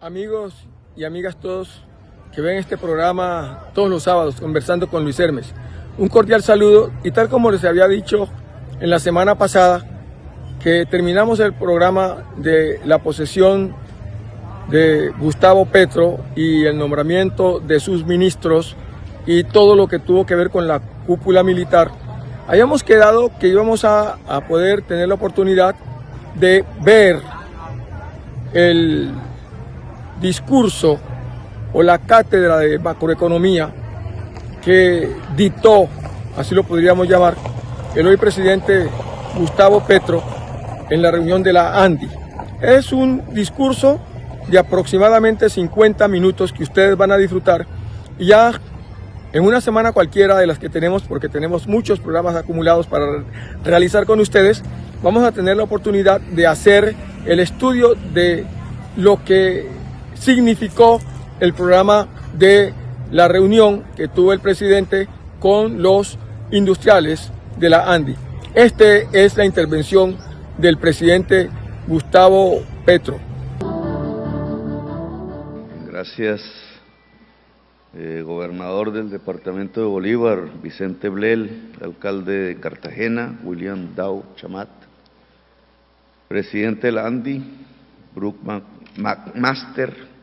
Amigos y amigas todos que ven este programa todos los sábados, Conversando con Luis Hermes. Un cordial saludo y tal como les había dicho en la semana pasada, que terminamos el programa de la posesión de Gustavo Petro y el nombramiento de sus ministros y todo lo que tuvo que ver con la cúpula militar. Habíamos quedado que íbamos a poder tener la oportunidad de ver el discurso o la cátedra de macroeconomía que dictó, así lo podríamos llamar, el hoy presidente Gustavo Petro en la reunión de la ANDI. Es un discurso de aproximadamente 50 minutos que ustedes van a disfrutar y ya en una semana cualquiera de las que tenemos, porque tenemos muchos programas acumulados para realizar con ustedes, vamos a tener la oportunidad de hacer el estudio de lo que significó el programa de la reunión que tuvo el presidente con los industriales de la ANDI. Esta es la intervención del presidente Gustavo Petro. Gracias, gobernador del departamento de Bolívar, Vicente Blel, alcalde de Cartagena, William Dow Chamat, presidente de la ANDI, Brook McMaster,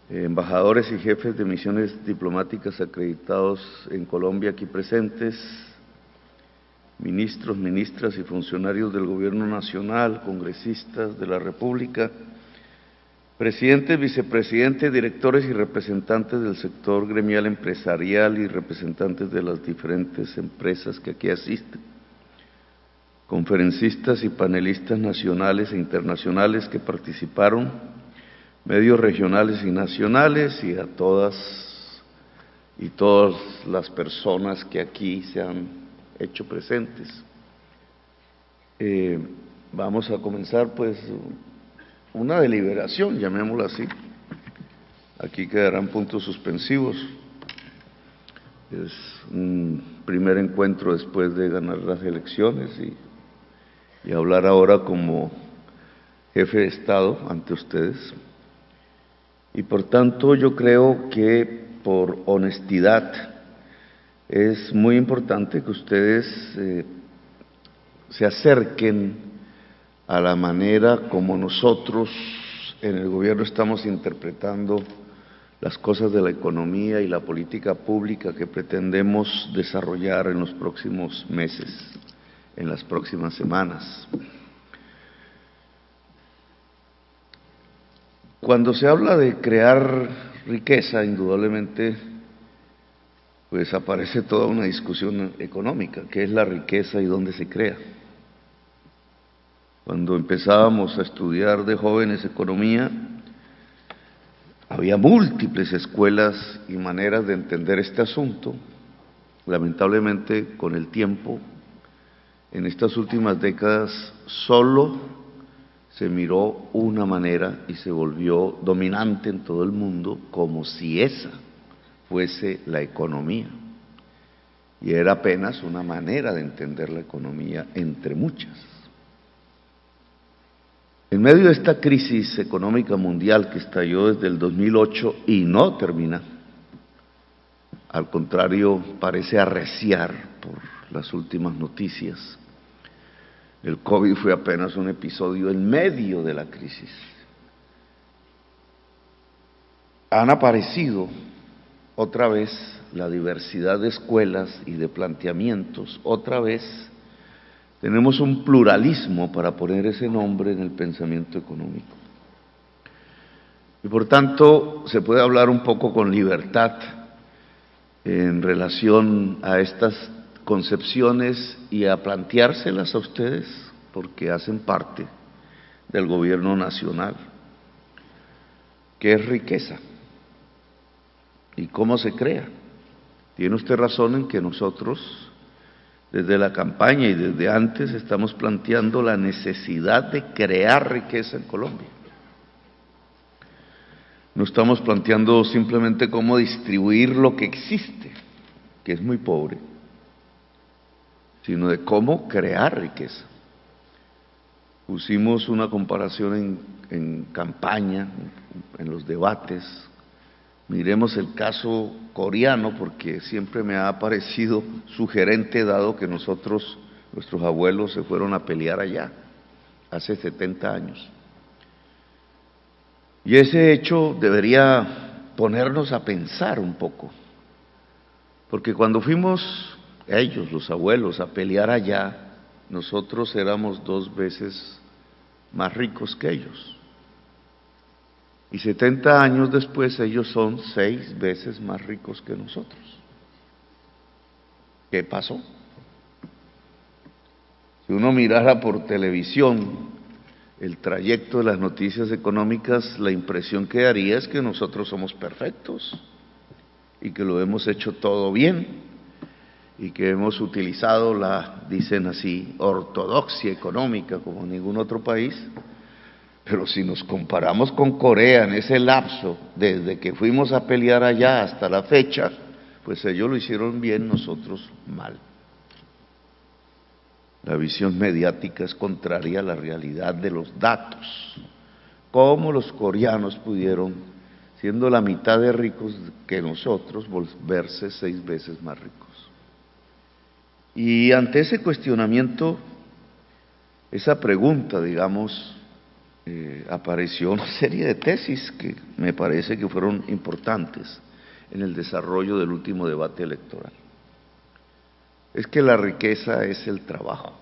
embajadores y jefes de misiones diplomáticas acreditados en Colombia aquí presentes, ministros, ministras y funcionarios del Gobierno Nacional, congresistas de la República, presidentes, vicepresidentes, directores y representantes del sector gremial empresarial y representantes de las diferentes empresas que aquí asisten, conferencistas y panelistas nacionales e internacionales que participaron, medios regionales y nacionales, y a todas las personas que aquí se han hecho presentes. Vamos a comenzar pues una deliberación, llamémosla así. Aquí quedarán puntos suspensivos. Es un primer encuentro después de ganar las elecciones y hablar ahora como jefe de Estado ante ustedes. Y por tanto yo creo que por honestidad es muy importante que ustedes se acerquen a la manera como nosotros en el gobierno estamos interpretando las cosas de la economía y la política pública que pretendemos desarrollar en los próximos meses, en las próximas semanas. Cuando se habla de crear riqueza, indudablemente, pues aparece toda una discusión económica, ¿qué es la riqueza y dónde se crea? Cuando empezábamos a estudiar de jóvenes economía, había múltiples escuelas y maneras de entender este asunto. Lamentablemente, con el tiempo, en estas últimas décadas, solo se miró una manera y se volvió dominante en todo el mundo, como si esa fuese la economía. Y era apenas una manera de entender la economía entre muchas. En medio de esta crisis económica mundial que estalló desde el 2008 y no termina, al contrario, parece arreciar por las últimas noticias, el COVID fue apenas un episodio en medio de la crisis. Han aparecido otra vez la diversidad de escuelas y de planteamientos, otra vez tenemos un pluralismo, para poner ese nombre, en el pensamiento económico. Y por tanto, se puede hablar un poco con libertad en relación a estas concepciones y a planteárselas a ustedes, porque hacen parte del gobierno nacional. ¿Qué es riqueza? ¿Y cómo se crea? Tiene usted razón en que nosotros, desde la campaña y desde antes, estamos planteando la necesidad de crear riqueza en Colombia. No estamos planteando simplemente cómo distribuir lo que existe, que es muy pobre, sino de cómo crear riqueza. pusimos una comparación en campaña, en los debates. Miremos el caso coreano, porque siempre me ha parecido sugerente, dado que nuestros abuelos se fueron a pelear allá, hace 70 años. Y ese hecho debería ponernos a pensar un poco, porque cuando fuimos ellos, los abuelos, a pelear allá, nosotros éramos 2 veces más ricos que ellos. Y 70 años después ellos son 6 veces más ricos que nosotros. ¿Qué pasó? Si uno mirara por televisión el trayecto de las noticias económicas, la impresión que daría es que nosotros somos perfectos y que lo hemos hecho todo bien y que hemos utilizado dicen así, ortodoxia económica como ningún otro país. Pero si nos comparamos con Corea en ese lapso, desde que fuimos a pelear allá hasta la fecha, pues ellos lo hicieron bien, nosotros mal. La visión mediática es contraria a la realidad de los datos. ¿Cómo los coreanos pudieron, siendo la mitad de ricos que nosotros, volverse 6 veces más ricos? Y ante ese cuestionamiento, esa pregunta, digamos, apareció una serie de tesis que me parece que fueron importantes en el desarrollo del último debate electoral. Es que la riqueza es el trabajo.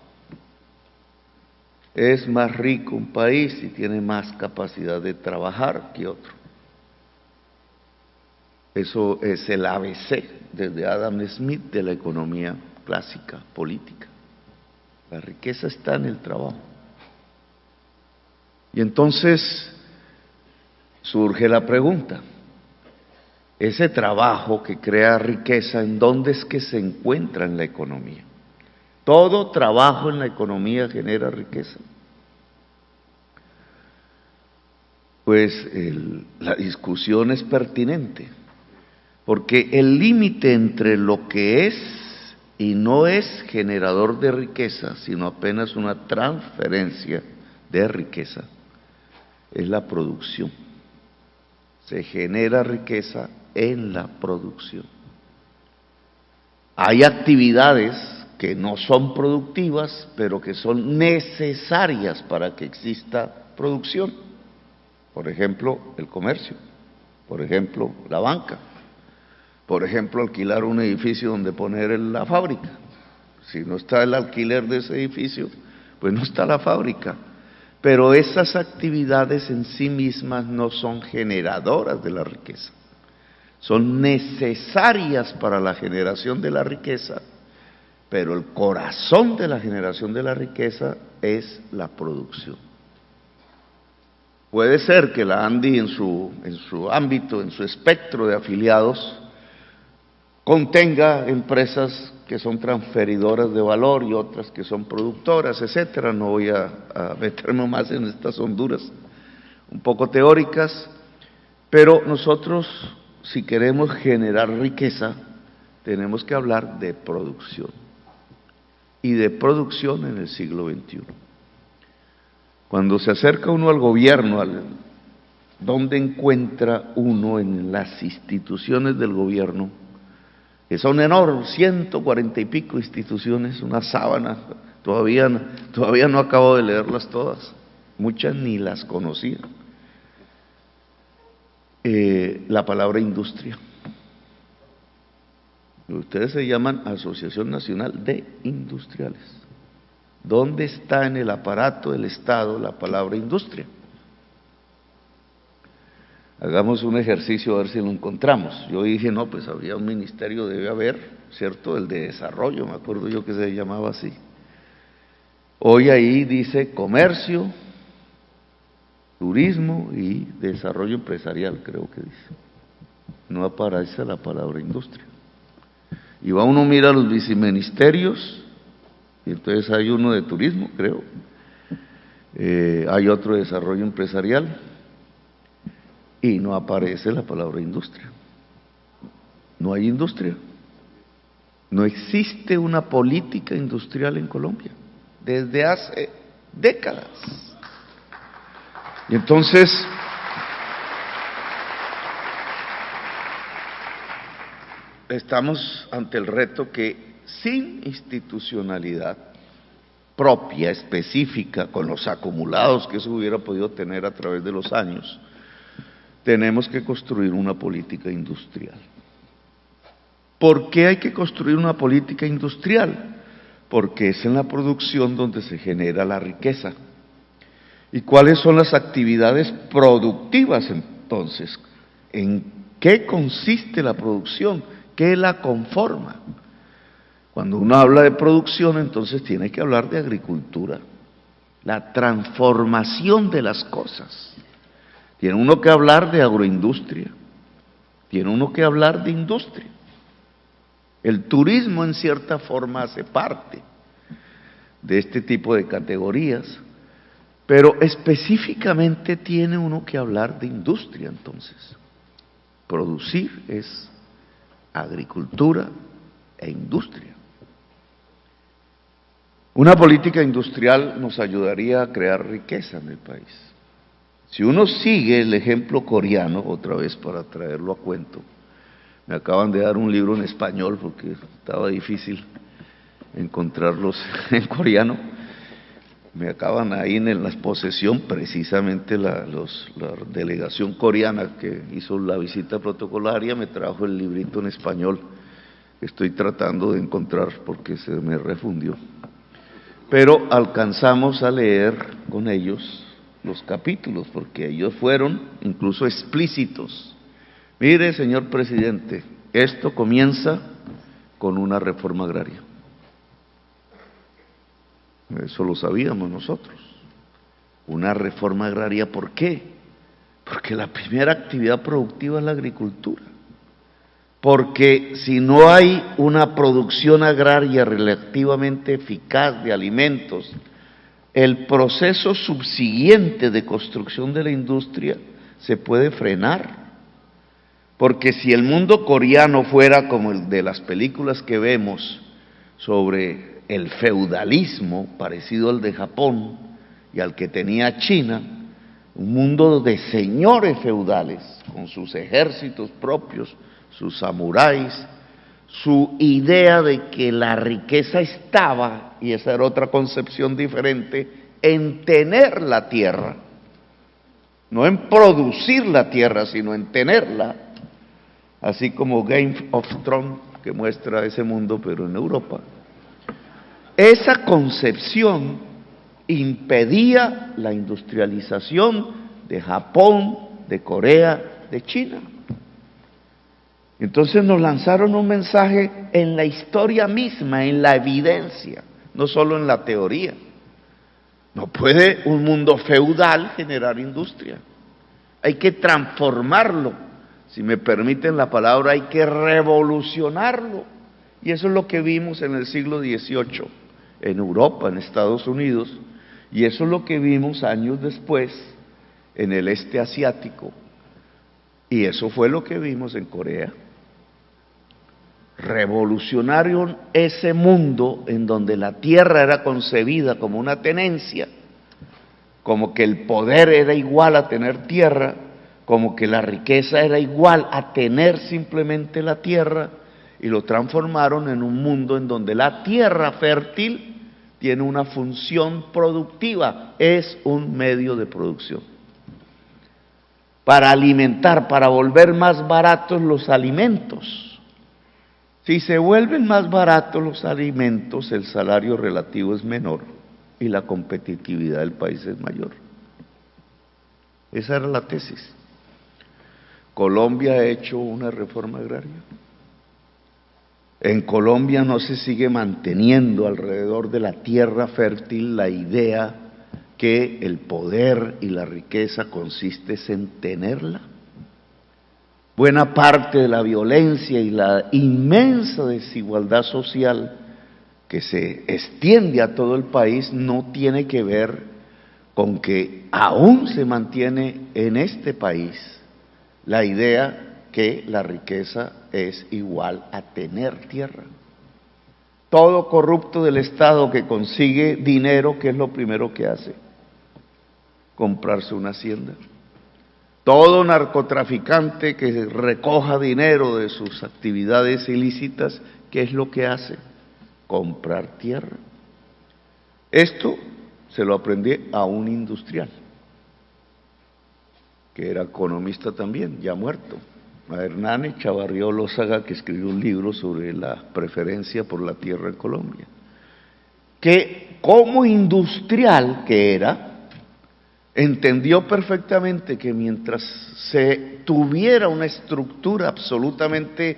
Es más rico un país si tiene más capacidad de trabajar que otro. Eso es el ABC desde Adam Smith de la economía clásica política. La riqueza está en el trabajo. Y entonces surge la pregunta, ese trabajo que crea riqueza, ¿en dónde es que se encuentra en la economía? ¿Todo trabajo en la economía genera riqueza? Pues la discusión es pertinente, porque el límite entre lo que es y no es generador de riqueza, sino apenas una transferencia de riqueza, es la producción. Se genera riqueza en la producción. Hay actividades que no son productivas, pero que son necesarias para que exista producción. Por ejemplo, el comercio, por ejemplo, la banca, por ejemplo, alquilar un edificio donde poner la fábrica. Si no está el alquiler de ese edificio, pues no está la fábrica. Pero esas actividades en sí mismas no son generadoras de la riqueza, son necesarias para la generación de la riqueza, pero el corazón de la generación de la riqueza es la producción. Puede ser que la ANDI en su ámbito, en su espectro de afiliados, contenga empresas que son transferidoras de valor y otras que son productoras, etcétera. No voy a meterme más en estas honduras un poco teóricas, pero nosotros, si queremos generar riqueza, tenemos que hablar de producción, y de producción en el siglo XXI. Cuando se acerca uno al gobierno, ¿dónde encuentra uno en las instituciones del gobierno? Que son enormes, 140 y pico instituciones, una sábana, todavía no acabo de leerlas todas, muchas ni las conocía. La palabra industria. Ustedes se llaman Asociación Nacional de Industriales. ¿Dónde está en el aparato del Estado la palabra industria? Hagamos un ejercicio a ver si lo encontramos. Yo dije, no, pues había un ministerio, debe haber, ¿cierto? El de desarrollo, me acuerdo yo que se llamaba así. Hoy ahí dice comercio, turismo y desarrollo empresarial, creo que dice. No aparece la palabra industria. Y va uno, mira los viceministerios, y entonces hay uno de turismo, creo. Hay otro de desarrollo empresarial. Y no aparece la palabra industria. No hay industria. No existe una política industrial en Colombia. Desde hace décadas. Y entonces, estamos ante el reto que sin institucionalidad propia, específica, con los acumulados que eso hubiera podido tener a través de los años, tenemos que construir una política industrial. ¿Por qué hay que construir una política industrial? Porque es en la producción donde se genera la riqueza. ¿Y cuáles son las actividades productivas entonces? ¿En qué consiste la producción? ¿Qué la conforma? Cuando uno habla de producción, entonces tiene que hablar de agricultura, la transformación de las cosas. Tiene uno que hablar de agroindustria, tiene uno que hablar de industria. El turismo en cierta forma hace parte de este tipo de categorías, pero específicamente tiene uno que hablar de industria entonces. Producir es agricultura e industria. Una política industrial nos ayudaría a crear riqueza en el país. Si uno sigue el ejemplo coreano, otra vez para traerlo a cuento, me acaban de dar un libro en español porque estaba difícil encontrarlos en coreano, me acaban ahí en la posesión precisamente la delegación coreana que hizo la visita protocolaria, me trajo el librito en español que estoy tratando de encontrar porque se me refundió. Pero alcanzamos a leer con ellos los capítulos, porque ellos fueron incluso explícitos. Mire, señor presidente, esto comienza con una reforma agraria. Eso lo sabíamos nosotros. Una reforma agraria, ¿por qué? Porque la primera actividad productiva es la agricultura. Porque si no hay una producción agraria relativamente eficaz de alimentos, el proceso subsiguiente de construcción de la industria se puede frenar. Porque si el mundo coreano fuera como el de las películas que vemos sobre el feudalismo, parecido al de Japón y al que tenía China, un mundo de señores feudales, con sus ejércitos propios, sus samuráis, su idea de que la riqueza estaba, y esa era otra concepción diferente, en tener la tierra, no en producir la tierra, sino en tenerla, así como Game of Thrones, que muestra ese mundo, pero en Europa. Esa concepción impedía la industrialización de Japón, de Corea, de China. Entonces nos lanzaron un mensaje en la historia misma, en la evidencia, no solo en la teoría. No puede un mundo feudal generar industria. Hay que transformarlo, si me permiten la palabra, hay que revolucionarlo. Y eso es lo que vimos en el siglo XVIII, en Europa, en Estados Unidos, y eso es lo que vimos años después en el este asiático, y eso fue lo que vimos en Corea. Revolucionaron ese mundo en donde la tierra era concebida como una tenencia, como que el poder era igual a tener tierra, como que la riqueza era igual a tener simplemente la tierra, y lo transformaron en un mundo en donde la tierra fértil tiene una función productiva, es un medio de producción. Para alimentar, para volver más baratos los alimentos. Si se vuelven más baratos los alimentos, el salario relativo es menor y la competitividad del país es mayor. Esa era la tesis. Colombia ha hecho una reforma agraria. En Colombia no se sigue manteniendo alrededor de la tierra fértil la idea que el poder y la riqueza consiste en tenerla. Buena parte de la violencia y la inmensa desigualdad social que se extiende a todo el país no tiene que ver con que aún se mantiene en este país la idea que la riqueza es igual a tener tierra. Todo corrupto del Estado que consigue dinero, ¿qué es lo primero que hace? Comprarse una hacienda. Todo narcotraficante que recoja dinero de sus actividades ilícitas, ¿qué es lo que hace? Comprar tierra. Esto se lo aprendí a un industrial, que era economista también, ya muerto, a Hernán Chavarrió Lózaga, que escribió un libro sobre la preferencia por la tierra en Colombia, que como industrial que era, entendió perfectamente que mientras se tuviera una estructura absolutamente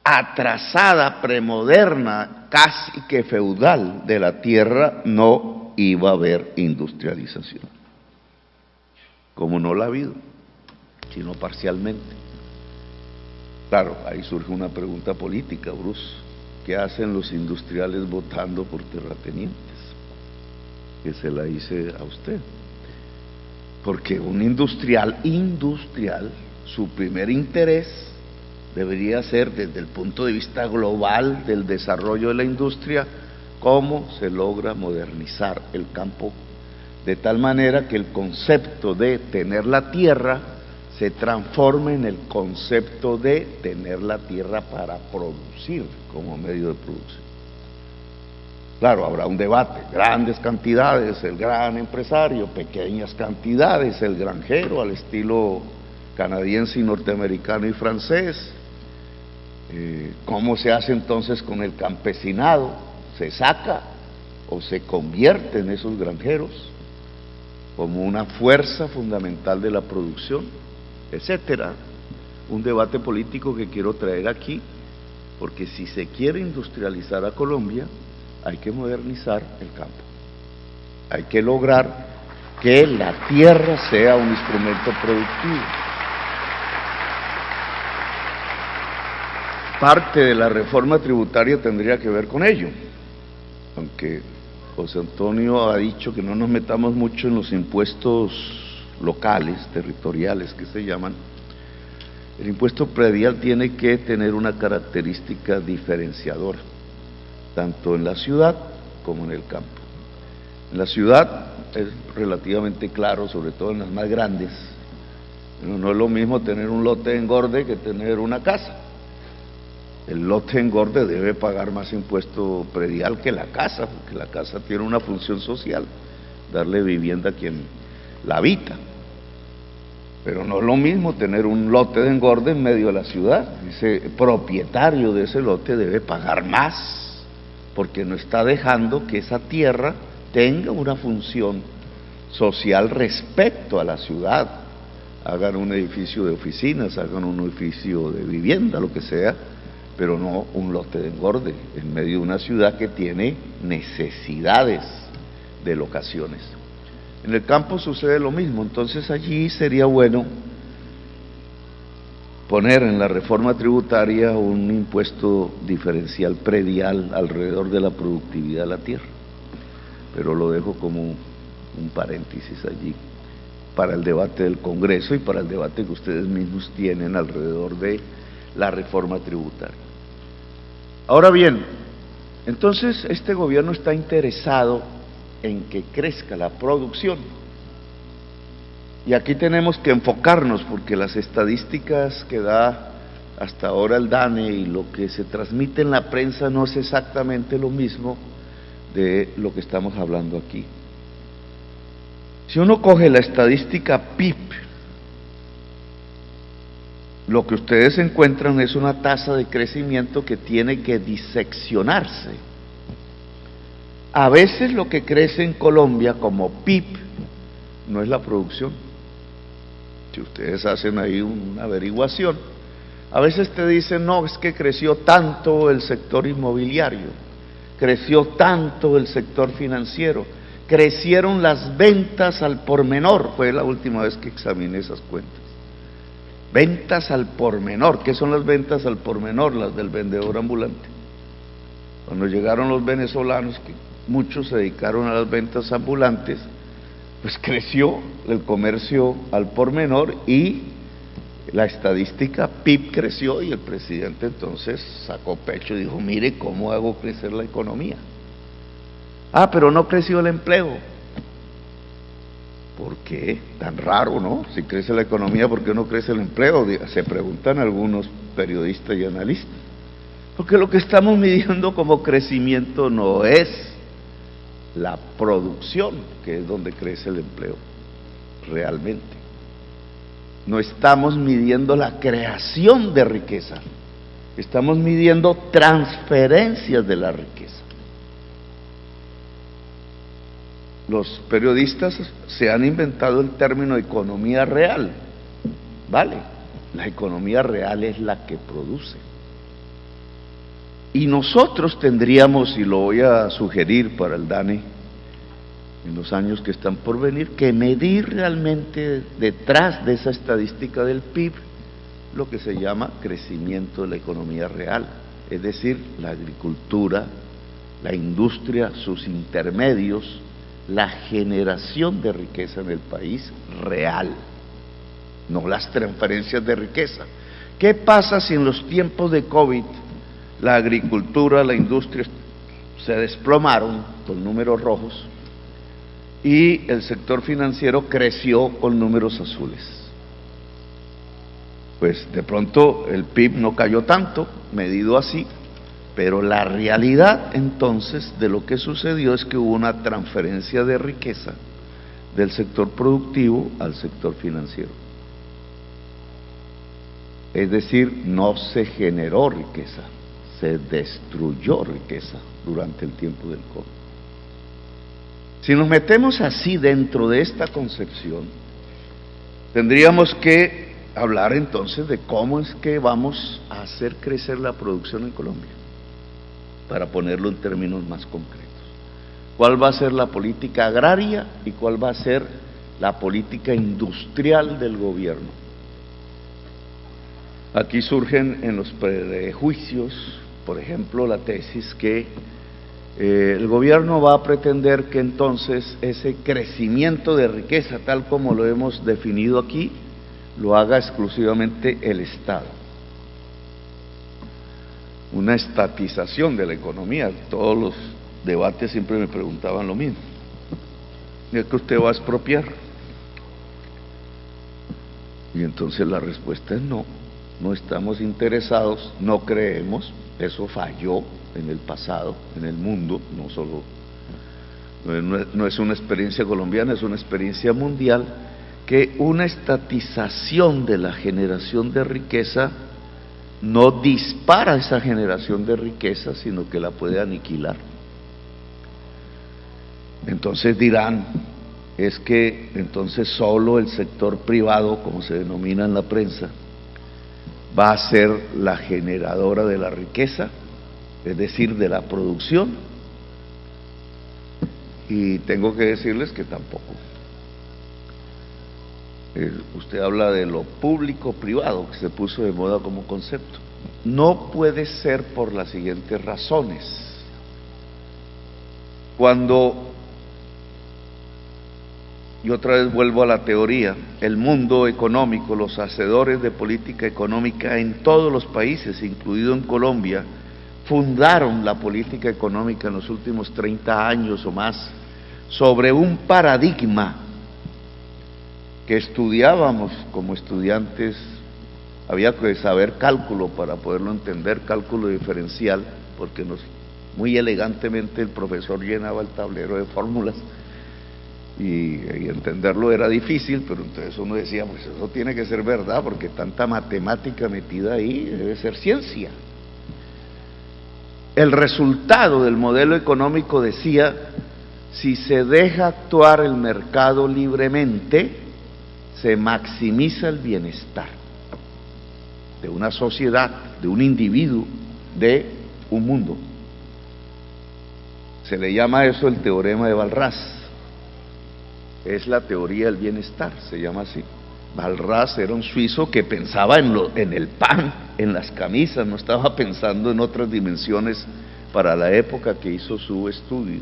atrasada, premoderna, casi que feudal de la tierra, no iba a haber industrialización, como no la ha habido, sino parcialmente. Claro, ahí surge una pregunta política, Bruce, ¿qué hacen los industriales votando por terratenientes? Que se la hice a usted. Porque un industrial, su primer interés debería ser, desde el punto de vista global del desarrollo de la industria, cómo se logra modernizar el campo de tal manera que el concepto de tener la tierra se transforme en el concepto de tener la tierra para producir como medio de producción. Claro, habrá un debate, grandes cantidades, el gran empresario, pequeñas cantidades, el granjero, al estilo canadiense y norteamericano y francés. ¿Cómo se hace entonces con el campesinado? ¿Se saca o se convierte en esos granjeros como una fuerza fundamental de la producción, etcétera? Un debate político que quiero traer aquí, porque si se quiere industrializar a Colombia, hay que modernizar el campo, hay que lograr que la tierra sea un instrumento productivo. Parte de la reforma tributaria tendría que ver con ello, aunque José Antonio ha dicho que no nos metamos mucho en los impuestos locales, territoriales que se llaman. El impuesto predial tiene que tener una característica diferenciadora, tanto en la ciudad como en el campo. En la ciudad es relativamente claro, sobre todo en las más grandes. No es lo mismo tener un lote de engorde que tener una casa. El lote de engorde debe pagar más impuesto predial que la casa, porque la casa tiene una función social, darle vivienda a quien la habita. Pero no es lo mismo tener un lote de engorde en medio de la ciudad. Ese propietario de ese lote debe pagar más, porque no está dejando que esa tierra tenga una función social respecto a la ciudad. Hagan un edificio de oficinas, hagan un edificio de vivienda, lo que sea, pero no un lote de engorde en medio de una ciudad que tiene necesidades de locaciones. En el campo sucede lo mismo, entonces allí sería bueno poner en la reforma tributaria un impuesto diferencial predial alrededor de la productividad de la tierra, pero lo dejo como un paréntesis allí para el debate del Congreso y para el debate que ustedes mismos tienen alrededor de la reforma tributaria. Ahora bien, entonces este gobierno está interesado en que crezca la producción. Y aquí tenemos que enfocarnos, porque las estadísticas que da hasta ahora el DANE y lo que se transmite en la prensa no es exactamente lo mismo de lo que estamos hablando aquí. Si uno coge la estadística PIB, lo que ustedes encuentran es una tasa de crecimiento que tiene que diseccionarse. A veces lo que crece en Colombia como PIB no es la producción. Si ustedes hacen ahí una averiguación, a veces te dicen, no, es que creció tanto el sector inmobiliario, creció tanto el sector financiero, crecieron las ventas al por menor, fue la última vez que examiné esas cuentas. Ventas al por menor. ¿Qué son las ventas al por menor? Las del vendedor ambulante. Cuando llegaron los venezolanos, que muchos se dedicaron a las ventas ambulantes, pues creció el comercio al por menor y la estadística PIB creció y el presidente entonces sacó pecho y dijo, mire cómo hago crecer la economía. Ah, pero no creció el empleo. ¿Por qué? Tan raro, ¿no? Si crece la economía, ¿por qué no crece el empleo? Se preguntan algunos periodistas y analistas. Porque lo que estamos midiendo como crecimiento no es la producción, que es donde crece el empleo, realmente. No estamos midiendo la creación de riqueza, estamos midiendo transferencias de la riqueza. Los periodistas se han inventado el término economía real, ¿vale? La economía real es la que produce. Y nosotros tendríamos, y lo voy a sugerir para el DANE, en los años que están por venir, que medir realmente detrás de esa estadística del PIB lo que se llama crecimiento de la economía real, es decir, la agricultura, la industria, sus intermedios, la generación de riqueza en el país real, no las transferencias de riqueza. ¿Qué pasa si en los tiempos de COVID la agricultura, la industria se desplomaron con números rojos y el sector financiero creció con números azules? Pues de pronto el PIB no cayó tanto, medido así, pero la realidad entonces de lo que sucedió es que hubo una transferencia de riqueza del sector productivo al sector financiero. Es decir, no se generó riqueza, se destruyó riqueza durante el tiempo del COVID. Si nos metemos así dentro de esta concepción, tendríamos que hablar entonces de cómo es que vamos a hacer crecer la producción en Colombia, para ponerlo en términos más concretos. ¿Cuál va a ser la política agraria y cuál va a ser la política industrial del gobierno? Aquí surgen en los prejuicios, por ejemplo, la tesis que el gobierno va a pretender que entonces ese crecimiento de riqueza, tal como lo hemos definido aquí, lo haga exclusivamente el Estado. Una estatización de la economía. Todos los debates siempre me preguntaban lo mismo. ¿Es que usted va a expropiar? Y entonces la respuesta es no, no estamos interesados, no creemos, eso falló en el pasado, en el mundo, no solo, no es una experiencia colombiana, es una experiencia mundial, que una estatización de la generación de riqueza no dispara esa generación de riqueza, sino que la puede aniquilar. Entonces dirán, es que entonces solo el sector privado, como se denomina en la prensa, va a ser la generadora de la riqueza, es decir, de la producción. Y tengo que decirles que tampoco. Usted habla de lo público-privado, que se puso de moda como concepto. No puede ser por las siguientes razones. Cuando, y otra vez vuelvo a la teoría, el mundo económico, los hacedores de política económica en todos los países, incluido en Colombia, fundaron la política económica en los últimos 30 años o más sobre un paradigma que estudiábamos como estudiantes. Había que saber cálculo para poderlo entender, cálculo diferencial, porque muy elegantemente el profesor llenaba el tablero de fórmulas y entenderlo era difícil, pero entonces uno decía, pues eso tiene que ser verdad, porque tanta matemática metida ahí debe ser ciencia. El resultado del modelo económico decía, si se deja actuar el mercado libremente, se maximiza el bienestar de una sociedad, de un individuo, de un mundo. Se le llama eso el teorema de Walras. Es la teoría del bienestar, se llama así. Walras era un suizo que pensaba en el pan, en las camisas, no estaba pensando en otras dimensiones para la época que hizo su estudio.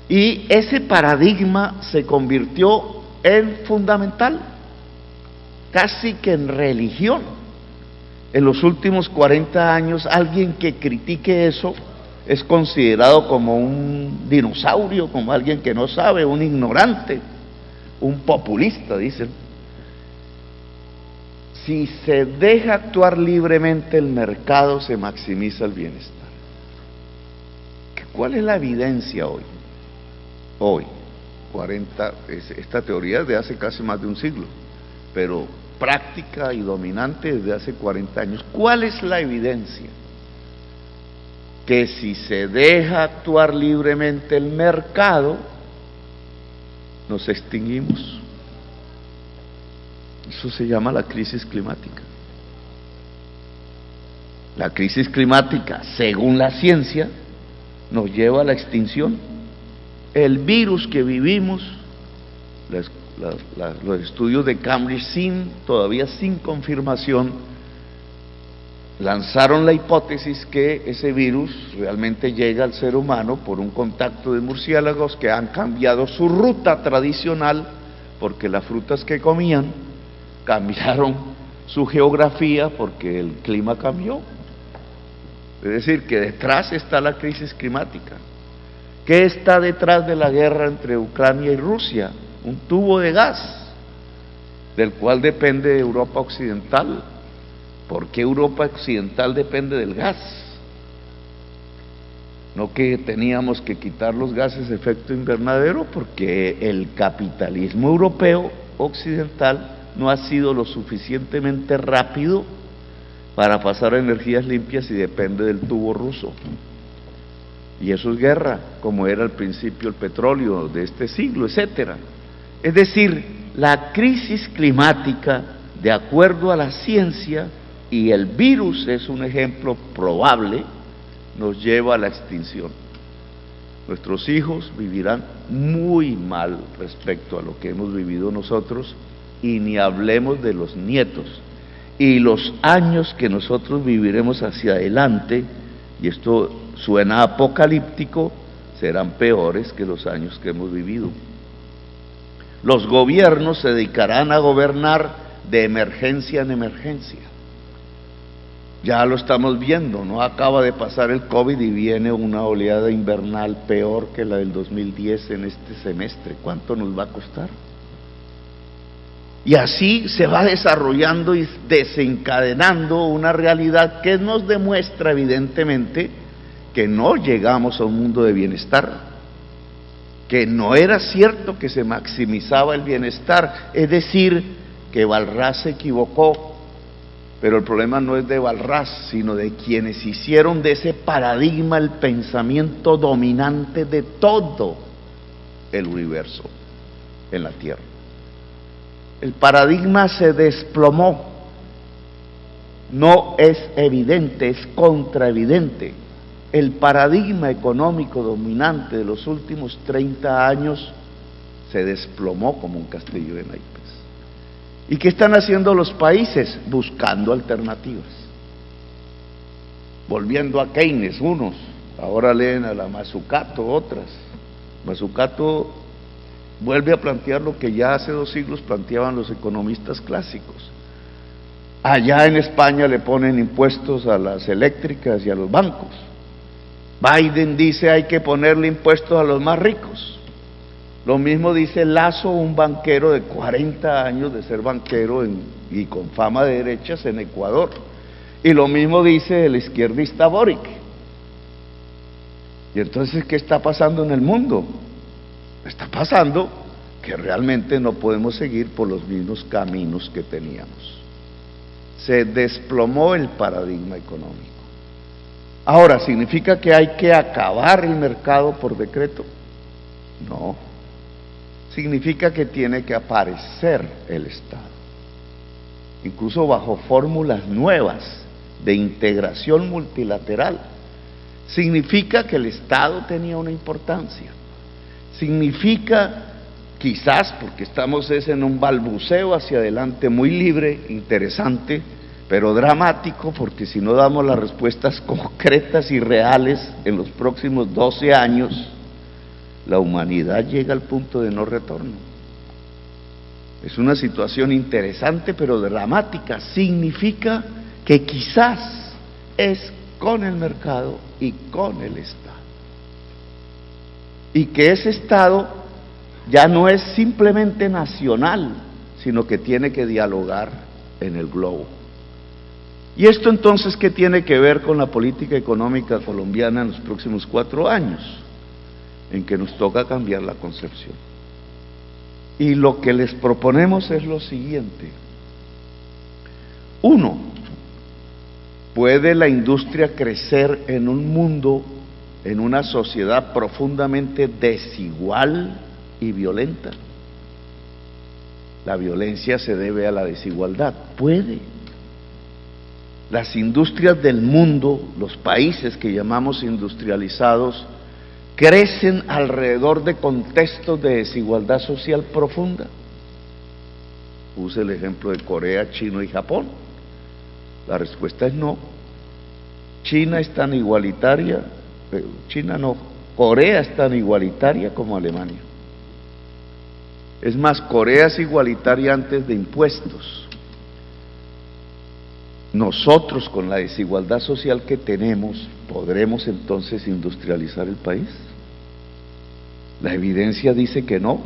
Y ese paradigma se convirtió en fundamental. casi que en religión. En los últimos 40 años, alguien que critique eso es considerado como un dinosaurio, como alguien que no sabe, un ignorante, un populista, dicen. Si se deja actuar libremente el mercado, se maximiza el bienestar. ¿Cuál es la evidencia hoy? Hoy, esta teoría es de hace casi más de un siglo, pero práctica y dominante desde hace 40 años. ¿Cuál es la evidencia? Que si se deja actuar libremente el mercado, nos extinguimos. Eso se llama la crisis climática. La crisis climática, según la ciencia, nos lleva a la extinción. El virus que vivimos, los estudios de Cambridge todavía sin confirmación, lanzaron la hipótesis que ese virus realmente llega al ser humano por un contacto de murciélagos que han cambiado su ruta tradicional, porque las frutas que comían cambiaron su geografía porque el clima cambió. Es decir, que detrás está la crisis climática. ¿Qué está detrás de la guerra entre Ucrania y Rusia? Un tubo de gas, del cual depende Europa Occidental. ¿Por qué Europa Occidental depende del gas? No que teníamos que quitar los gases de efecto invernadero, porque el capitalismo europeo occidental no ha sido lo suficientemente rápido para pasar a energías limpias y depende del tubo ruso. Y eso es guerra, como era al principio el petróleo de este siglo, etcétera. Es decir, la crisis climática, de acuerdo a la ciencia, y el virus es un ejemplo probable, nos lleva a la extinción. Nuestros hijos vivirán muy mal respecto a lo que hemos vivido nosotros, y ni hablemos de los nietos. Y los años que nosotros viviremos hacia adelante, y esto suena apocalíptico, serán peores que los años que hemos vivido. Los gobiernos se dedicarán a gobernar de emergencia en emergencia. Ya lo estamos viendo, ¿no? Acaba de pasar el COVID y viene una oleada invernal peor que la del 2010 en este semestre. ¿Cuánto nos va a costar? Y así se va desarrollando y desencadenando una realidad que nos demuestra evidentemente que no llegamos a un mundo de bienestar, que no era cierto que se maximizaba el bienestar, es decir, que Walras se equivocó, pero el problema no es de Walras, sino de quienes hicieron de ese paradigma el pensamiento dominante de todo el universo en la Tierra. El paradigma se desplomó, no es evidente, es contraevidente. El paradigma económico dominante de los últimos 30 años se desplomó como un castillo de naipes. ¿Y qué están haciendo los países? Buscando alternativas. Volviendo a Keynes, unos, ahora leen a la Mazzucato, otras. Mazzucato vuelve a plantear lo que ya hace 2 siglos planteaban los economistas clásicos. Allá en España le ponen impuestos a las eléctricas y a los bancos. Biden dice hay que ponerle impuestos a los más ricos. Lo mismo dice Lasso, un banquero de 40 años de ser banquero y con fama de derechas en Ecuador. Y lo mismo dice el izquierdista Boric. Y entonces, ¿qué está pasando en el mundo? Está pasando que realmente no podemos seguir por los mismos caminos que teníamos. Se desplomó el paradigma económico. Ahora, ¿significa que hay que acabar el mercado por decreto? No. Significa que tiene que aparecer el Estado, incluso bajo fórmulas nuevas de integración multilateral. Significa que el Estado tenía una importancia. Significa, quizás porque estamos en un balbuceo hacia adelante muy libre, interesante, pero dramático, porque si no damos las respuestas concretas y reales en los próximos 12 años, la humanidad llega al punto de no retorno. Es una situación interesante pero dramática. Significa que quizás es con el mercado y con el Estado. Y que ese Estado ya no es simplemente nacional, sino que tiene que dialogar en el globo. ¿Y esto entonces qué tiene que ver con la política económica colombiana en los próximos 4 años? En que nos toca cambiar la concepción. Y lo que les proponemos es lo siguiente. 1. ¿Puede la industria crecer en un mundo, en una sociedad profundamente desigual y violenta? La violencia se debe a la desigualdad. ¿Puede? Las industrias del mundo, los países que llamamos industrializados, crecen alrededor de contextos de desigualdad social profunda. Puse el ejemplo de Corea, China y Japón. La respuesta es no. China es tan igualitaria, Corea es tan igualitaria como Alemania. Es más, Corea es igualitaria antes de impuestos. Nosotros, con la desigualdad social que tenemos, ¿podremos entonces industrializar el país? La evidencia dice que no.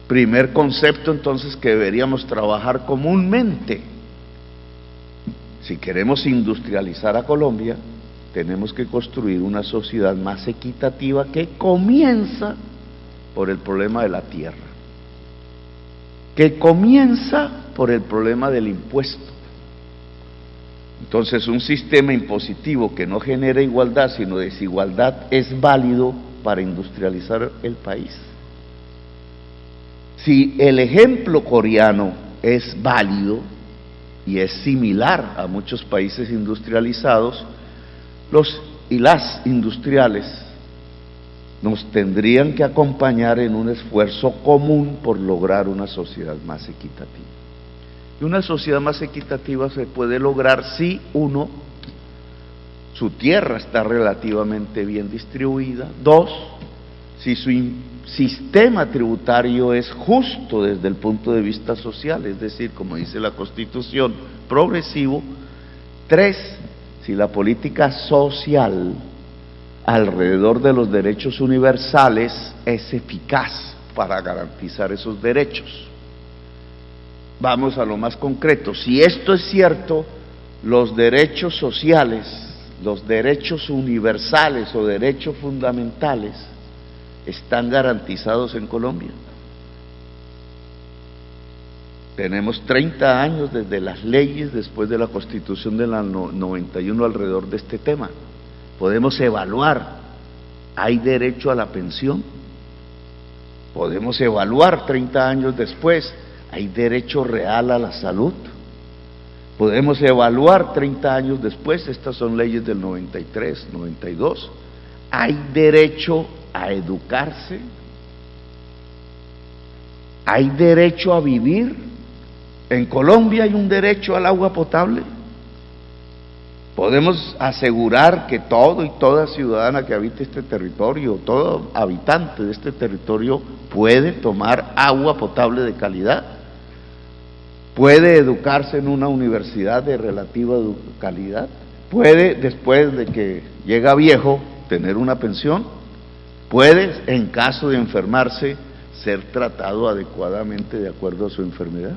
Primer concepto entonces que deberíamos trabajar comúnmente. Si queremos industrializar a Colombia, tenemos que construir una sociedad más equitativa que comienza por el problema de la tierra, que comienza por el problema del impuesto. Entonces, un sistema impositivo que no genera igualdad, sino desigualdad, es válido para industrializar el país. Si el ejemplo coreano es válido y es similar a muchos países industrializados, los y las industriales nos tendrían que acompañar en un esfuerzo común por lograr una sociedad más equitativa. Y una sociedad más equitativa se puede lograr si, 1, su tierra está relativamente bien distribuida; 2, si su sistema tributario es justo desde el punto de vista social, es decir, como dice la Constitución, progresivo; 3, si la política social alrededor de los derechos universales es eficaz para garantizar esos derechos. Vamos a lo más concreto. Si esto es cierto, los derechos sociales, los derechos universales o derechos fundamentales están garantizados en Colombia. Tenemos 30 años desde las leyes, después de la Constitución de la 91 alrededor de este tema. Podemos evaluar, ¿hay derecho a la pensión? Podemos evaluar 30 años después, ¿hay derecho real a la salud? Podemos evaluar 30 años después, estas son leyes del 93, 92, ¿hay derecho a educarse? ¿Hay derecho a vivir? ¿En Colombia hay un derecho al agua potable? ¿Podemos asegurar que todo y toda ciudadana que habite este territorio, todo habitante de este territorio puede tomar agua potable de calidad? ¿Puede educarse en una universidad de relativa calidad? ¿Puede, después de que llega viejo, tener una pensión? ¿Puede, en caso de enfermarse, ser tratado adecuadamente de acuerdo a su enfermedad?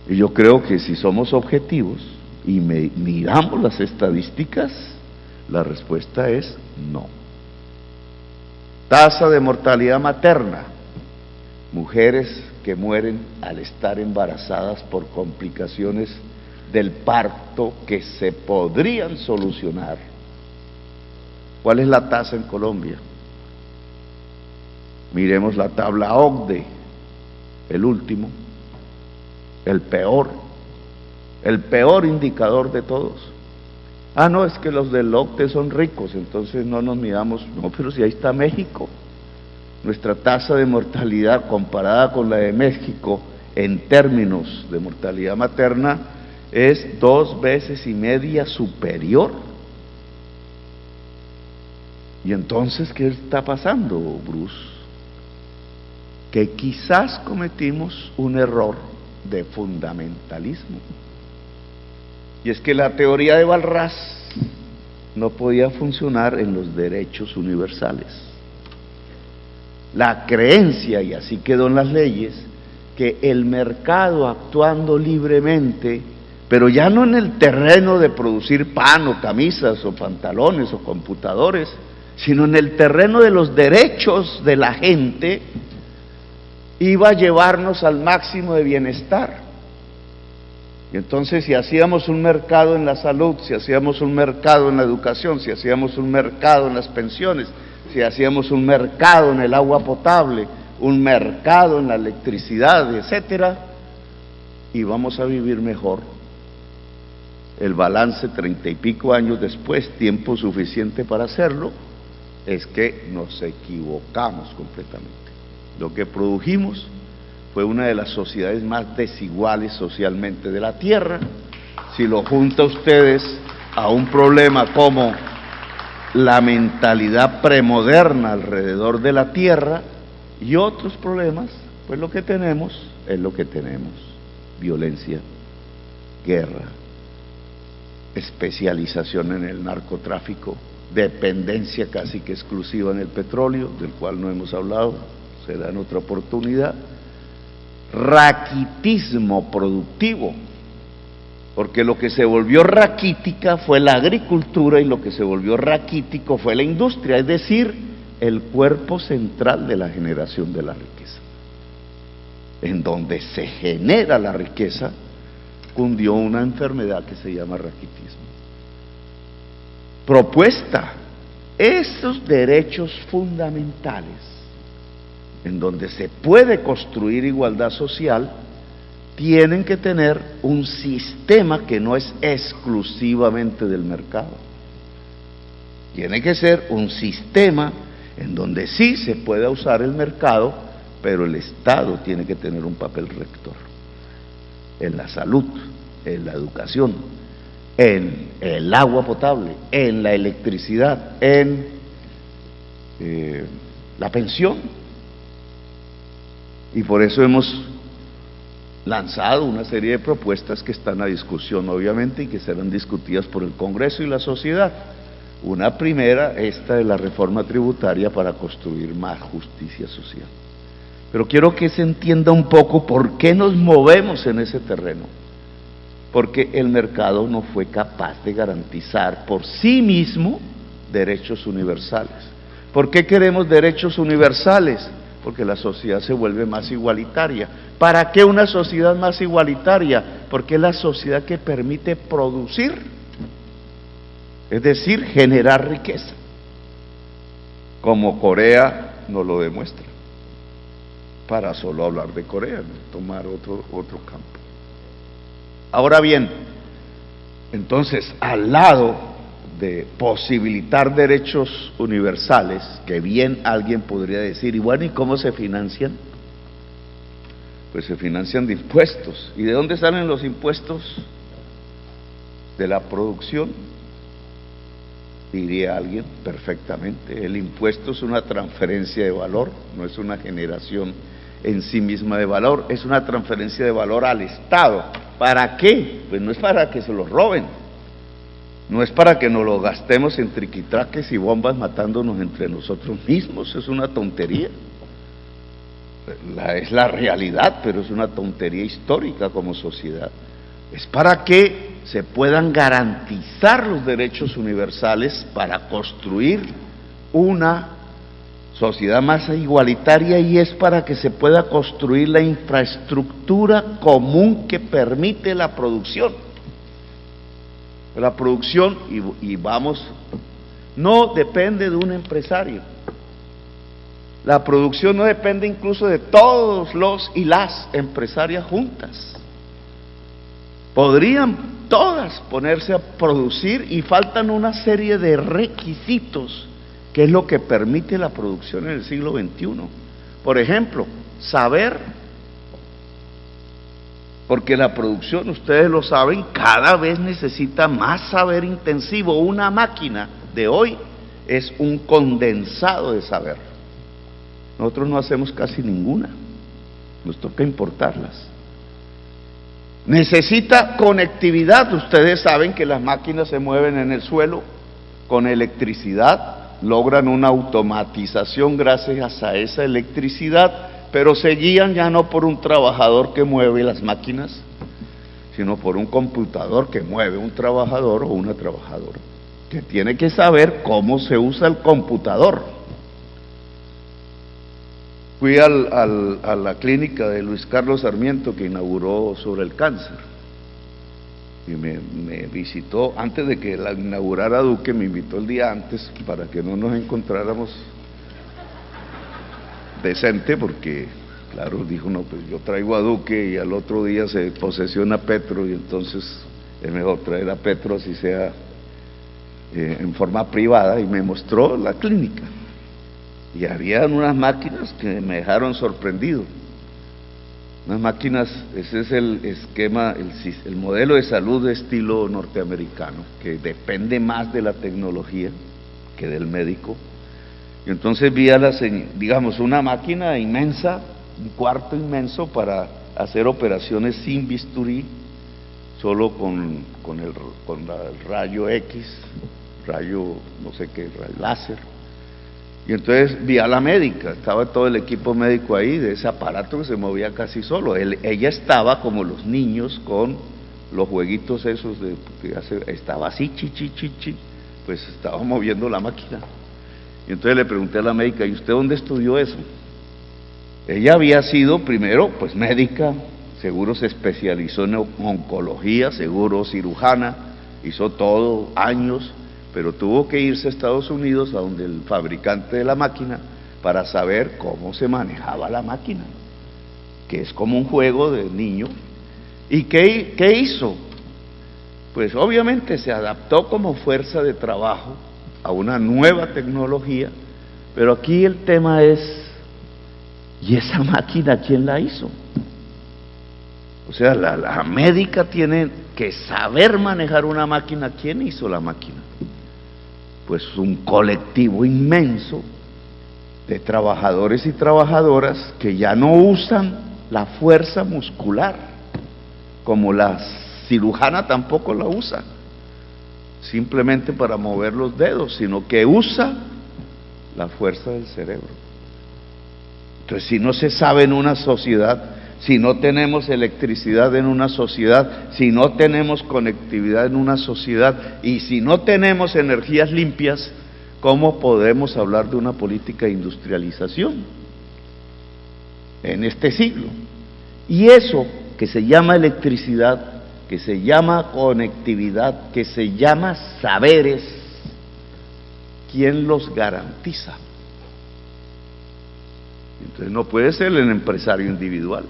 Y yo creo que si somos objetivos y miramos las estadísticas, la respuesta es no. Tasa de mortalidad materna: mujeres que mueren al estar embarazadas por complicaciones del parto que se podrían solucionar. ¿Cuál es la tasa en Colombia? Miremos la tabla OCDE, el último, el peor indicador de todos. No, es que los del OCDE son ricos, entonces no nos miramos. No, pero si ahí está México. Nuestra tasa de mortalidad comparada con la de México en términos de mortalidad materna es 2,5 veces superior. Y entonces, ¿qué está pasando, Bruce? que quizás cometimos un error de fundamentalismo. Y es que la teoría de Walras no podía funcionar en los derechos universales. La creencia, y así quedó en las leyes, que el mercado actuando libremente, pero ya no en el terreno de producir pan o camisas o pantalones o computadores, sino en el terreno de los derechos de la gente, iba a llevarnos al máximo de bienestar. Y entonces, si hacíamos un mercado en la salud, si hacíamos un mercado en la educación, si hacíamos un mercado en las pensiones, si hacíamos un mercado en el agua potable, un mercado en la electricidad, etcétera, íbamos a vivir mejor. El balance 30 y pico años después, tiempo suficiente para hacerlo, es que nos equivocamos completamente. Lo que produjimos fue una de las sociedades más desiguales socialmente de la Tierra. Si lo junta ustedes a un problema como la mentalidad premoderna alrededor de la Tierra y otros problemas, pues lo que tenemos es lo que tenemos: violencia, guerra, especialización en el narcotráfico, dependencia casi que exclusiva en el petróleo, del cual no hemos hablado, será en otra oportunidad, raquitismo productivo, porque lo que se volvió raquítica fue la agricultura y lo que se volvió raquítico fue la industria, es decir, el cuerpo central de la generación de la riqueza. En donde se genera la riqueza, cundió una enfermedad que se llama raquitismo. Propuesta: esos derechos fundamentales en donde se puede construir igualdad social, tienen que tener un sistema que no es exclusivamente del mercado. Tiene que ser un sistema en donde sí se pueda usar el mercado, pero el Estado tiene que tener un papel rector. En la salud, en la educación, en el agua potable, en la electricidad, en la pensión. Y por eso hemos lanzado una serie de propuestas que están a discusión, obviamente, y que serán discutidas por el Congreso y la sociedad. Una primera, esta de la reforma tributaria para construir más justicia social. Pero quiero que se entienda un poco por qué nos movemos en ese terreno. Porque el mercado no fue capaz de garantizar por sí mismo derechos universales. ¿Por qué queremos derechos universales? Porque la sociedad se vuelve más igualitaria. ¿Para qué una sociedad más igualitaria? Porque es la sociedad que permite producir, es decir, generar riqueza, como Corea nos lo demuestra, para solo hablar de Corea, no tomar otro campo. Ahora bien, entonces, al lado de posibilitar derechos universales, que bien alguien podría decir, y bueno, ¿y cómo se financian? Pues se financian de impuestos. ¿Y de dónde salen los impuestos? De la producción, diría alguien perfectamente. El impuesto es una transferencia de valor, no es una generación en sí misma de valor, es una transferencia de valor al Estado. ¿Para qué? Pues no es para que se lo roben, no es para que nos lo gastemos en triquitraques y bombas matándonos entre nosotros mismos, es una tontería. Es la realidad, pero es una tontería histórica como sociedad. Es para que se puedan garantizar los derechos universales para construir una sociedad más igualitaria, y es para que se pueda construir la infraestructura común que permite la producción. La producción, y vamos, no depende de un empresario. La producción no depende incluso de todos los y las empresarias juntas. Podrían todas ponerse a producir y faltan una serie de requisitos que es lo que permite la producción en el siglo XXI. Por ejemplo, saber, porque la producción, ustedes lo saben, cada vez necesita más saber intensivo. Una máquina de hoy es un condensado de saber. Nosotros no hacemos casi ninguna, nos toca importarlas. Necesita conectividad. Ustedes saben que las máquinas se mueven en el suelo con electricidad, logran una automatización gracias a esa electricidad, pero se guían ya no por un trabajador que mueve las máquinas, sino por un computador que mueve un trabajador o una trabajadora, que tiene que saber cómo se usa el computador. Fui a la clínica de Luis Carlos Sarmiento, que inauguró sobre el cáncer, y me visitó, antes de que la inaugurara Duque, me invitó el día antes para que no nos encontráramos decente, porque claro, dijo, no, pues yo traigo a Duque y al otro día se posesiona Petro, y entonces es mejor traer a Petro, así sea en forma privada, y me mostró la clínica. Y había unas máquinas que me dejaron sorprendido. Unas máquinas, ese es el esquema, el modelo de salud de estilo norteamericano, que depende más de la tecnología que del médico. Y entonces vi digamos, una máquina inmensa, un cuarto inmenso para hacer operaciones sin bisturí, solo con el rayo X, rayo no sé qué, rayo láser. Y entonces vi a la médica, estaba todo el equipo médico ahí, de ese aparato que se movía casi solo. Ella estaba como los niños con los jueguitos esos, estaba así, chi, pues estaba moviendo la máquina. Y entonces le pregunté a la médica, ¿y usted dónde estudió eso? Ella había sido primero pues médica, seguro se especializó en oncología, seguro cirujana, hizo todo, años, pero tuvo que irse a Estados Unidos, a donde el fabricante de la máquina, para saber cómo se manejaba la máquina, que es como un juego de niño. ¿Y qué hizo? Pues obviamente se adaptó como fuerza de trabajo a una nueva tecnología, pero aquí el tema es, ¿y esa máquina quién la hizo? O sea, la médica tiene que saber manejar una máquina. ¿Quién hizo la máquina? Pues un colectivo inmenso de trabajadores y trabajadoras que ya no usan la fuerza muscular, como la cirujana tampoco la usa, simplemente para mover los dedos, sino que usa la fuerza del cerebro. Entonces, si no se sabe en una sociedad, si no tenemos electricidad en una sociedad, si no tenemos conectividad en una sociedad y si no tenemos energías limpias, ¿cómo podemos hablar de una política de industrialización en este siglo? Y eso que se llama electricidad, que se llama conectividad, que se llama saberes, ¿quién los garantiza? Entonces no puede ser el empresario individual.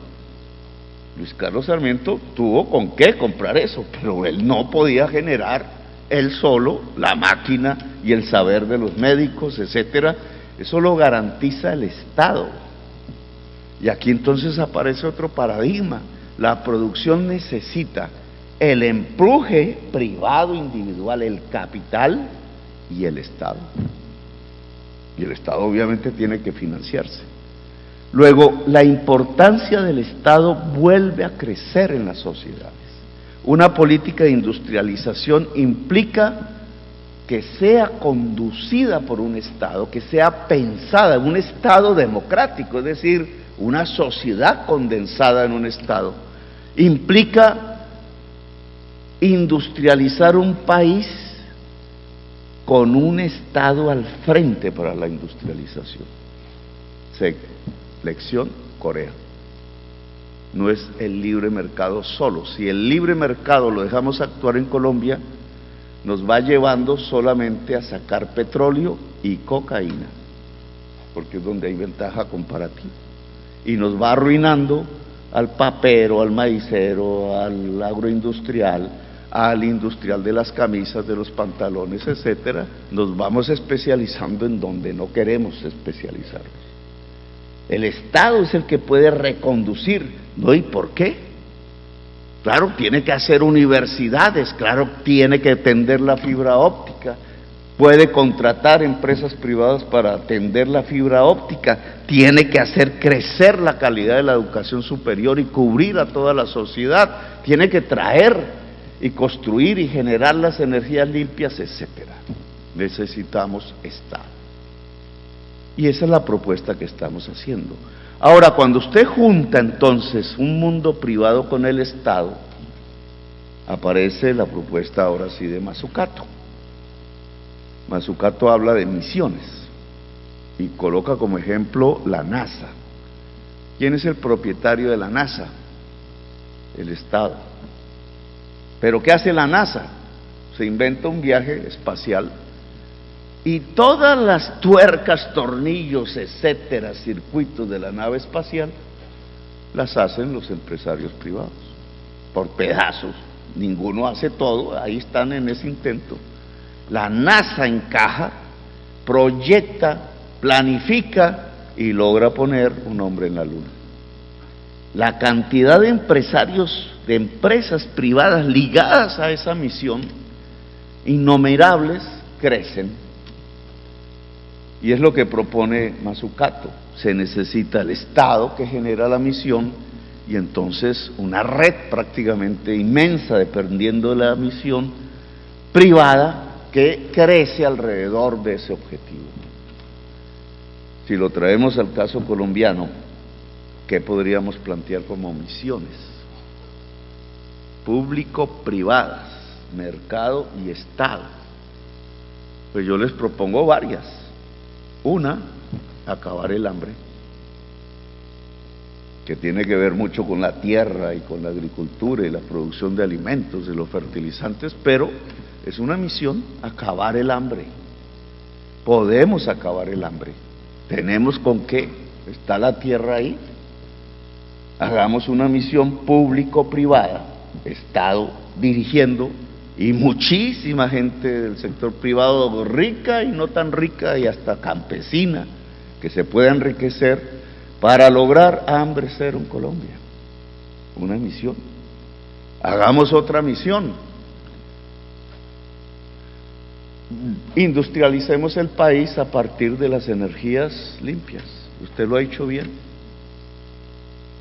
Luis Carlos Sarmiento tuvo con qué comprar eso, pero él no podía generar él solo la máquina y el saber de los médicos, etcétera. Eso lo garantiza el Estado. Y aquí entonces aparece otro paradigma. La producción necesita el empuje privado, individual, el capital y el Estado. Y el Estado obviamente tiene que financiarse. Luego, la importancia del Estado vuelve a crecer en las sociedades. Una política de industrialización implica que sea conducida por un Estado, que sea pensada en un Estado democrático, es decir, una sociedad condensada en un Estado. Implica industrializar un país con un Estado al frente para la industrialización. Lección, Corea. No es el libre mercado solo. Si el libre mercado lo dejamos actuar en Colombia, nos va llevando solamente a sacar petróleo y cocaína, porque es donde hay ventaja comparativa. Y nos va arruinando al papero, al maicero, al agroindustrial, al industrial de las camisas, de los pantalones, etcétera. Nos vamos especializando en donde no queremos especializarnos. El Estado es el que puede reconducir, ¿no? ¿Y por qué? Claro, tiene que hacer universidades, claro, tiene que tender la fibra óptica, puede contratar empresas privadas para atender la fibra óptica, tiene que hacer crecer la calidad de la educación superior y cubrir a toda la sociedad, tiene que traer y construir y generar las energías limpias, etcétera. Necesitamos Estado. Y esa es la propuesta que estamos haciendo. Ahora, cuando usted junta entonces un mundo privado con el Estado, aparece la propuesta ahora sí de Mazzucato. Mazzucato habla de misiones y coloca como ejemplo la NASA. ¿Quién es el propietario de la NASA? El Estado. ¿Pero qué hace la NASA? Se inventa un viaje espacial y todas las tuercas, tornillos, etcétera, circuitos de la nave espacial, las hacen los empresarios privados, por pedazos. Ninguno hace todo, ahí están en ese intento. La NASA encaja, proyecta, planifica y logra poner un hombre en la luna. La cantidad de empresarios, de empresas privadas ligadas a esa misión, innumerables, crecen. Y es lo que propone Mazzucato. Se necesita el Estado que genera la misión y entonces una red prácticamente inmensa, dependiendo de la misión privada, que crece alrededor de ese objetivo. Si lo traemos al caso colombiano, ¿qué podríamos plantear como misiones? Público-privadas, mercado y Estado. Pues yo les propongo varias. Una, acabar el hambre, que tiene que ver mucho con la tierra y con la agricultura y la producción de alimentos y los fertilizantes, pero es una misión acabar el hambre. Podemos acabar el hambre. ¿Tenemos con qué? ¿Está la tierra ahí? Hagamos una misión público-privada, Estado dirigiendo, y muchísima gente del sector privado, rica y no tan rica, y hasta campesina, que se pueda enriquecer para lograr hambre cero en Colombia. Una misión. Hagamos otra misión. Industrialicemos el país a partir de las energías limpias. Usted lo ha dicho bien,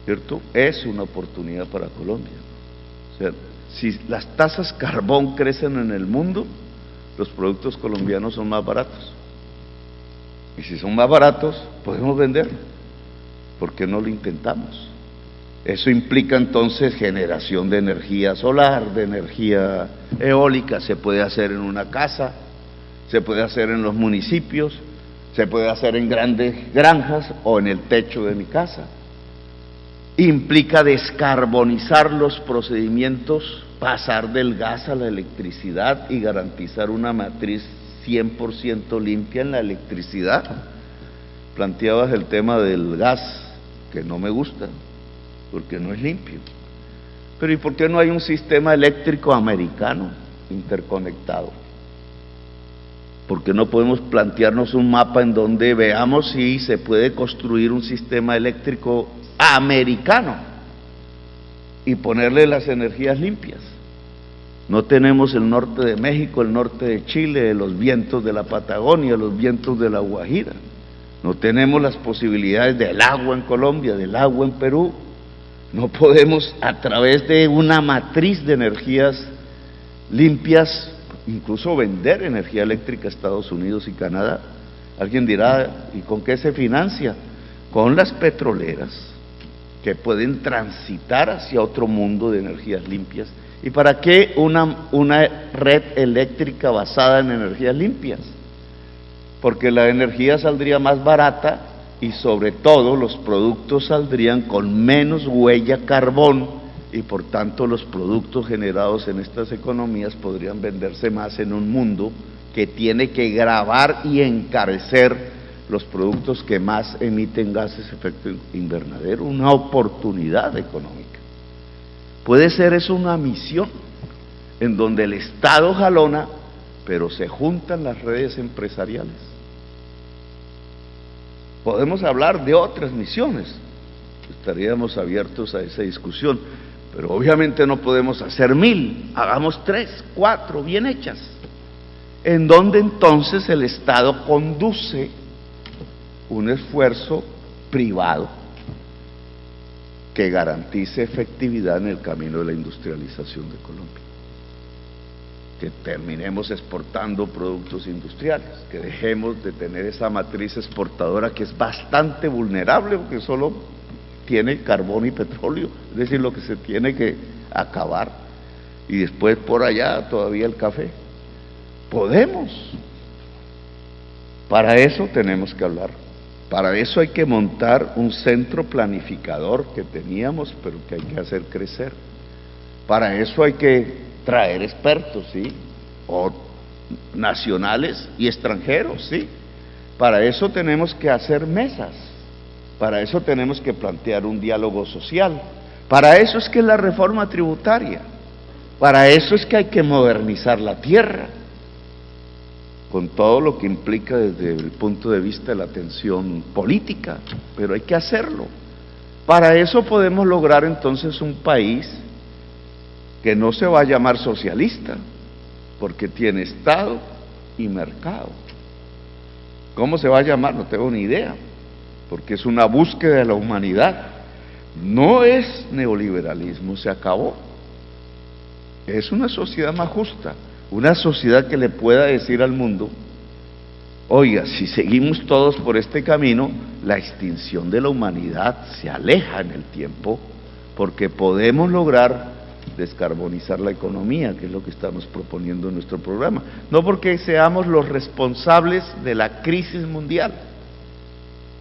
¿cierto? Es una oportunidad para Colombia. O sea, si las tasas carbón crecen en el mundo, los productos colombianos son más baratos. Y si son más baratos, podemos vender. ¿Por qué no lo intentamos? Eso implica entonces generación de energía solar, de energía eólica, se puede hacer en una casa, se puede hacer en los municipios, se puede hacer en grandes granjas o en el techo de mi casa. Implica descarbonizar los procedimientos, pasar del gas a la electricidad y garantizar una matriz 100% limpia en la electricidad. Planteabas el tema del gas, que no me gusta, porque no es limpio. Pero ¿y por qué no hay un sistema eléctrico americano interconectado? ¿Por qué no podemos plantearnos un mapa en donde veamos si se puede construir un sistema eléctrico americano y ponerle las energías limpias? No tenemos el norte de México, el norte de Chile, los vientos de la Patagonia, los vientos de la Guajira. No tenemos las posibilidades del agua en Colombia, del agua en Perú. No podemos, a través de una matriz de energías limpias, incluso vender energía eléctrica a Estados Unidos y Canadá. Alguien dirá, ¿y con qué se financia? Con las petroleras, que pueden transitar hacia otro mundo de energías limpias. ¿Y para qué una red eléctrica basada en energías limpias? Porque la energía saldría más barata y sobre todo los productos saldrían con menos huella carbón y por tanto los productos generados en estas economías podrían venderse más en un mundo que tiene que gravar y encarecer los productos que más emiten gases de efecto invernadero. Una oportunidad económica. Puede ser eso una misión en donde el Estado jalona, pero se juntan las redes empresariales. Podemos hablar de otras misiones, estaríamos abiertos a esa discusión, pero obviamente no podemos hacer 1000, hagamos 3, 4 bien hechas. en donde entonces el Estado conduce un esfuerzo privado que garantice efectividad en el camino de la industrialización de Colombia. Que terminemos exportando productos industriales, que dejemos de tener esa matriz exportadora que es bastante vulnerable porque solo tiene carbón y petróleo, es decir, lo que se tiene que acabar, y después por allá todavía el café. Podemos. Para eso tenemos que hablar. Para eso hay que montar un centro planificador que teníamos, pero que hay que hacer crecer. Para eso hay que traer expertos, ¿sí? O nacionales y extranjeros, ¿sí? Para eso tenemos que hacer mesas. Para eso tenemos que plantear un diálogo social. Para eso es que es la reforma tributaria. Para eso es que hay que modernizar la tierra, con todo lo que implica desde el punto de vista de la tensión política, pero hay que hacerlo. Para eso podemos lograr entonces un país que no se va a llamar socialista, porque tiene Estado y mercado. ¿Cómo se va a llamar? No tengo ni idea, porque es una búsqueda de la humanidad. No es neoliberalismo, se acabó. Es una sociedad más justa, una sociedad que le pueda decir al mundo, oiga, si seguimos todos por este camino, la extinción de la humanidad se aleja en el tiempo, porque podemos lograr descarbonizar la economía, que es lo que estamos proponiendo en nuestro programa. No porque seamos los responsables de la crisis mundial,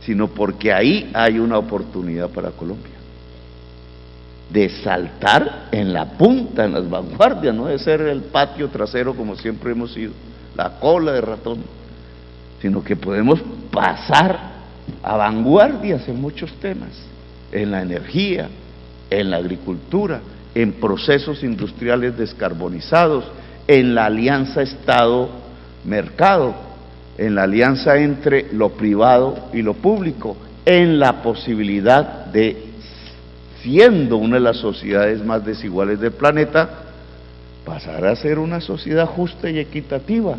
sino porque ahí hay una oportunidad para Colombia de saltar en la punta, en las vanguardias, no de ser el patio trasero como siempre hemos sido, la cola de ratón, sino que podemos pasar a vanguardias en muchos temas, en la energía, en la agricultura, en procesos industriales descarbonizados, en la alianza Estado-mercado, en la alianza entre lo privado y lo público, en la posibilidad de, siendo una de las sociedades más desiguales del planeta, pasar a ser una sociedad justa y equitativa,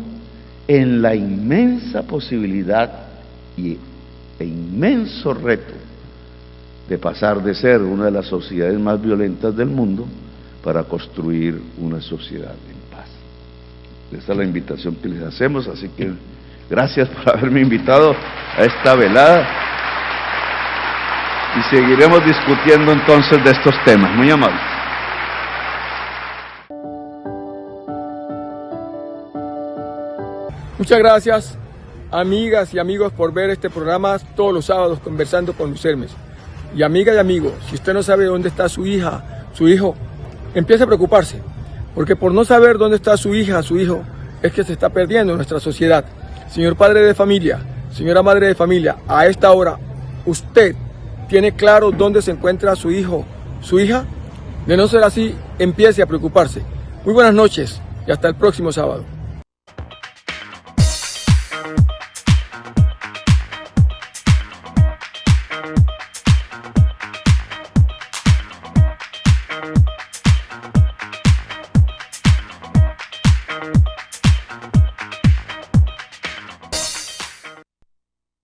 en la inmensa posibilidad e inmenso reto de pasar de ser una de las sociedades más violentas del mundo para construir una sociedad en paz. Esa es la invitación que les hacemos, así que gracias por haberme invitado a esta velada y seguiremos discutiendo entonces de estos temas. Muy amable. Muchas gracias, amigas y amigos, por ver este programa todos los sábados, Conversando con Luis Hermes. Y amiga y amigo, si usted no sabe dónde está su hija, su hijo, empiece a preocuparse, porque por no saber dónde está su hija, su hijo, es que se está perdiendo nuestra sociedad. Señor padre de familia, señora madre de familia, a esta hora, ¿usted tiene claro dónde se encuentra su hijo, su hija? De no ser así, empiece a preocuparse. Muy buenas noches y hasta el próximo sábado.